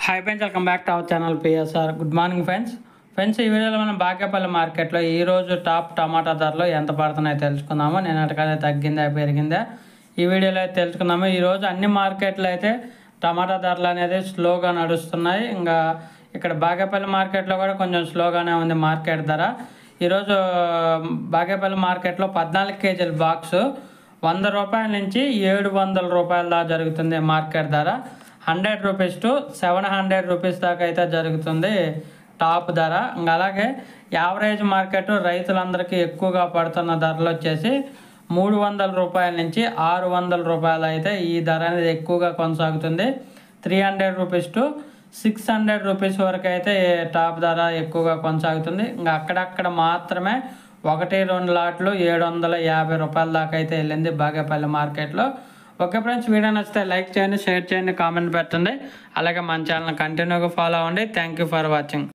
Hi friends, welcome back to our channel PSR. Good morning friends ఈ వీడియోలో మనం బాగేపల్లి మార్కెట్లో ఈరోజు టాప్ టమాటా ధరలు ఎంత పడుతున్నాయో తెలుసుకుందాము. నిన్నటికైతే తగ్గిందా పెరిగిందా ఈ వీడియోలో అయితే తెలుసుకుందాము. ఈరోజు అన్ని మార్కెట్లో అయితే టమాటా ధరలు అనేది స్లోగా నడుస్తున్నాయి. ఇంకా ఇక్కడ బాగేపల్లి మార్కెట్లో కూడా కొంచెం స్లోగానే ఉంది మార్కెట్ ధర. ఈరోజు బాగేపల్లి మార్కెట్లో 14 కేజీల బాక్సు 100 రూపాయల నుంచి 700 రూపాయల దాకా జరుగుతుంది మార్కెట్ ధర. 100 రూపీస్ టు 700 రూపీస్ దాకా అయితే జరుగుతుంది టాప్ ధర. ఇంకా అలాగే యావరేజ్ మార్కెట్ రైతులందరికీ ఎక్కువగా పడుతున్న ధరలు వచ్చేసి 300 రూపాయల నుంచి 600 రూపాయలు అయితే ఈ ధర అనేది ఎక్కువగా కొనసాగుతుంది. 300 రూపీస్ టు 600 రూపీస్ వరకు అయితే టాప్ ధర ఎక్కువగా కొనసాగుతుంది. ఇంకా అక్కడక్కడ మాత్రమే 1-2 లాట్లు 750 రూపాయల దాకా అయితే వెళ్ళింది బాగేపల్లి మార్కెట్లో. ఓకే ఫ్రెండ్స్, వీడియో నచ్చితే లైక్ చేయండి, షేర్ చేయండి, కామెంట్ పెట్టండి. అలాగే మన ఛానల్ కంటిన్యూగా ఫాలో అవ్వండి. Thank you for watching.